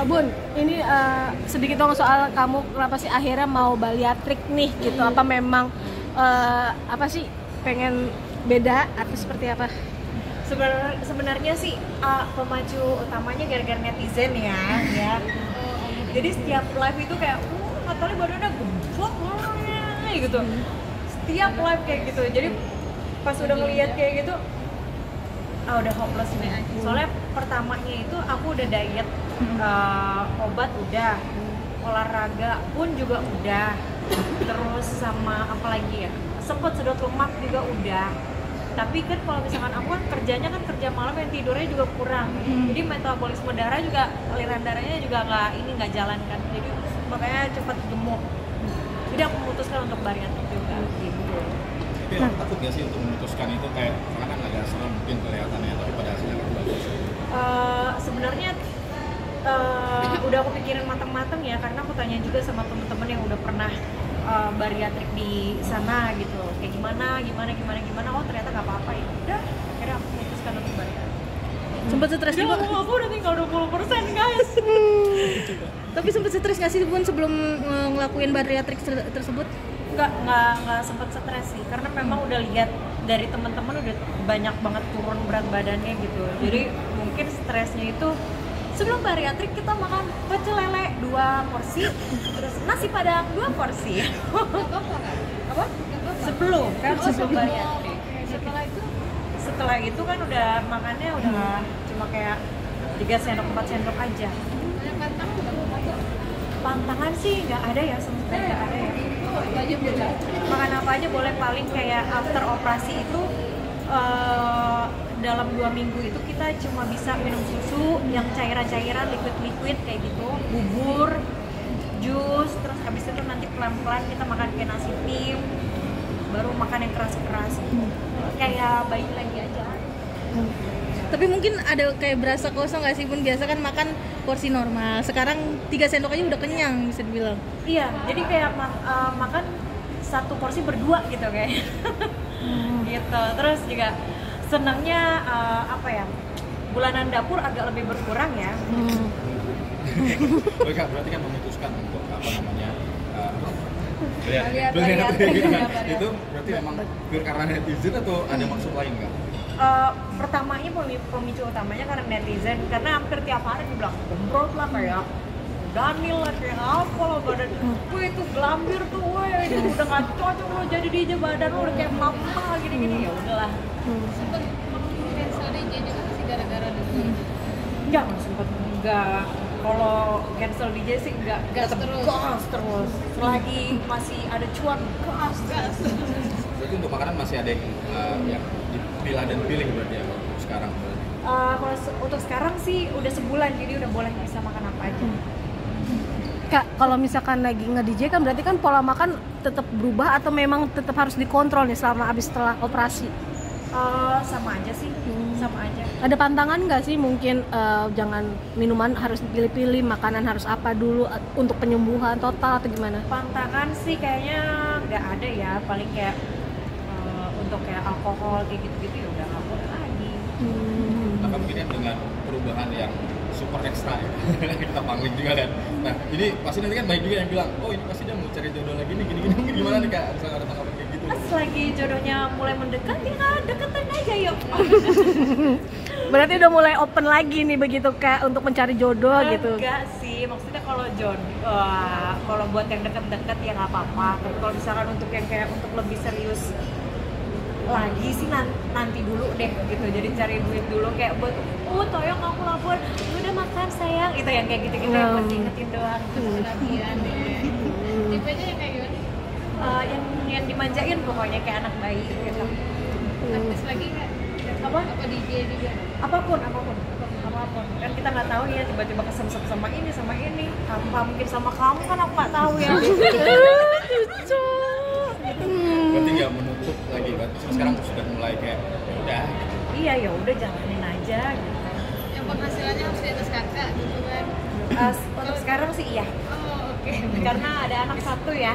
Bun, ini sedikit dong soal kamu kenapa sih akhirnya mau bariatrik nih gitu? Apa memang apa sih pengen beda atau seperti apa? Sebenarnya sih pemacu utamanya gara-gara netizen ya. Jadi setiap live itu kayak katanya badannya gemuk gitu. Setiap live kayak gitu. Jadi pas udah ngeliat kayak gitu udah hopeless nih. Soalnya pertamanya itu aku udah diet, obat udah, olahraga pun juga udah, terus sama apa lagi ya, sempet sedot lemak juga udah. Tapi kan kalau misalkan aku kan kerjanya kan kerja malam yang tidurnya juga kurang, jadi metabolisme darah juga, aliran darahnya juga nggak jalan kan, jadi makanya cepet gemuk. Jadi aku memutuskan untuk bariatrik juga gitu. Tapi aku takut gak sih untuk memutuskan itu kayak karena kan agak serem mungkin kelihatannya, tapi pada hasilnya kan bagus. Sebenarnya udah aku pikirin matang-matang ya, karena aku tanya juga sama temen-temen yang udah pernah bariatrik di sana gitu, kayak gimana, oh ternyata nggak apa-apa ya. Udah, akhirnya aku memutuskan untuk bariatrik. Sempet stres juga? Aku udah tinggal 20% guys. Tapi sempet stres nggak sih Bun sebelum ngelakuin bariatrik tersebut? Nggak sempet stres sih, karena memang udah lihat dari teman-teman udah banyak banget turun berat badannya gitu. Jadi mungkin stresnya itu sebelum bariatrik kita makan pecel lele 2 porsi, terus nasi padang 2 porsi. Apa? Sebelum bariatrik. Setelah itu kan udah makannya udah cuma kayak 3 sendok 4 sendok aja. Pantangan sih nggak ada ya, sama sekali nggak ada ya. Makan apa aja boleh, paling kayak after operasi itu dalam 2 minggu itu kita cuma bisa minum susu yang cairan-cairan, liquid-liquid kayak gitu, bubur, jus, terus habis itu nanti pelan-pelan kita makan kayak nasi tim, baru makan yang keras-keras, kayak bayi lagi aja. Tapi mungkin ada kayak berasa kosong nggak sih Bun? Biasa kan makan porsi normal, sekarang 3 sendok aja udah kenyang bisa dibilang. Iya, jadi kayak makan 1 porsi berdua gitu kayak. Gitu. Terus juga senangnya apa ya, bulanan dapur agak lebih berkurang ya. Berarti kan memutuskan untuk apa namanya itu berarti memang karena netizen atau ada maksud lain nggak? Pertamanya pemicu utamanya karena netizen, karena hampir tiap hari dibilang gembrot lah, kayak Daniel lah, kayak apa lah badan gue itu gelambir tuh, itu udah nggak cocok lo jadi DJ, badan lo udah kayak mama gini-gini. Ya udahlah. Sempet cancel DJ juga sih gara-gara itu. Enggak. Kalau cancel DJ sih enggak terus. Selagi masih ada cuan, gas. Berarti untuk makanan masih ada yang dipilah dan pilih berarti ya sekarang berarti? Kalau untuk sekarang sih udah sebulan, jadi udah boleh bisa makan apa aja. Kak, kalau misalkan lagi nge-DJ kan berarti kan pola makan tetap berubah atau memang tetap harus dikontrol nih setelah operasi? Sama aja sih, sama aja. Ada pantangan nggak sih mungkin jangan minuman harus dipilih-pilih, makanan harus apa dulu untuk penyembuhan total atau gimana? Pantangan sih kayaknya nggak ada ya, paling kayak untuk kayak alkohol kayak gitu-gitu ya udah nggak boleh lagi. Maka mungkin dengan perubahan yang super ekstra ya kita pangling juga kan. Nah ini pasti nanti kan banyak juga yang bilang, oh ini pasti dia mau cari jodoh lagi nih, gini-gini. Mungkin gimana nih Kak, bisa ada tanggapan kayak gitu? Pas lagi jodohnya mulai mendekat, tinggal deketin aja yuk. Berarti udah mulai open lagi nih begitu Kak untuk mencari jodoh gitu? Enggak sih, maksudnya kalau kalau buat yang deket-deket ya nggak apa-apa. Tapi kalau misalkan untuk yang kayak untuk lebih serius lagi sih nanti dulu deh gitu. Jadi cari duit dulu kayak buat toyong aku lapor, udah makan sayang, itu yang kayak gitu-gitu yang buat ingetin doang. Lagian deh. Tipenya yang kayak gimana? Yang dimanjain pokoknya kayak anak bayi gitu. Artis lagi nggak? Apa DJ juga? apapun kan kita nggak tahu ya, tiba-tiba kesem-sem sama ini apa mungkin sama kamu kan aku nggak tahu ya. Berarti nggak menutup lagi, berarti sekarang sudah mulai kayak ya udah. Iya ya udah jalanin aja gitu. Yang penghasilannya harus di atas kakak gitu kan? Untuk sekarang sih iya. Oh oke. Karena ada anak 1 ya.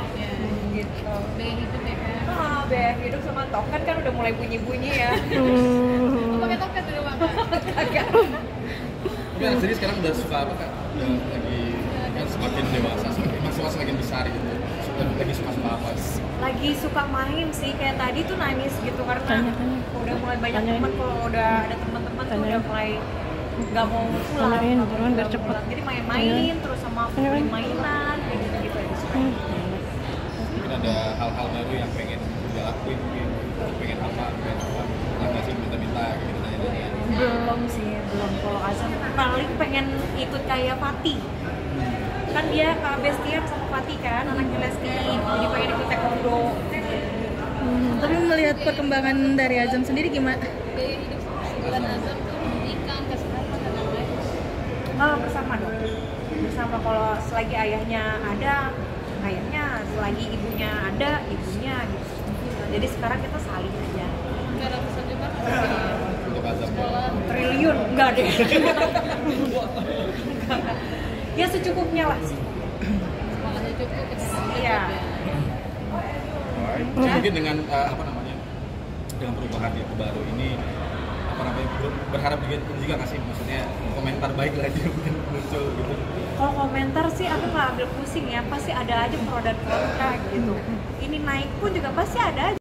Gitu. Biaya hidup ya kan? Biaya hidup sama token kan udah mulai bunyi-bunyi ya. Pakai token dulu makan? Agak. Tapi anak sendiri sekarang udah suka apa kak? Udah lagi kan semakin dewasa, semakin besar gitu. Lagi suka apa? Lagi suka main sih, kayak tadi tuh nangis gitu karena Tanya. udah mulai banyak Tanyain. teman, kalau udah ada teman-teman tuh Tanyain. udah mulai nggak mau pulang, Tanyain, nggak mau buruan biar pulang. cepet. Jadi main-main terus sama aku beli mainan kayak gitu-gitu aja suka. Mungkin ada hal-hal baru yang pengen dia lakuin, mungkin pengen apa, nggak sih minta-minta gitu nanya-nanya. Belum sih, belum. Kalau Azam paling pengen ikut kayak Fatih, kan dia bestian sama Fatih kan, anaknya Lesti, jadi pengen ikut taekwondo. Tapi melihat perkembangan dari Azam sendiri gimana? Gaya hidup bulan azam tuh pendidikan, kesehatan dan lain-lain. Bersama dong, bersama. Kalau selagi ayahnya ada, ayahnya, selagi ibunya ada, ibunya gitu. Jadi sekarang kita saling aja. Nggak ratusan juta Untuk azam. sekolah. Triliun enggak deh. Ya secukupnya lah. Sekolahnya cukup, kesehatan Iya. Alright. Mungkin dengan apa namanya, dengan perubahan yang baru ini, apa namanya, berharap juga nggak sih, maksudnya komentar baik lagi mungkin muncul gitu. Kalau komentar sih aku nggak ambil pusing ya, pasti ada aja pro dan kontra gitu. Ini naik pun juga pasti ada aja.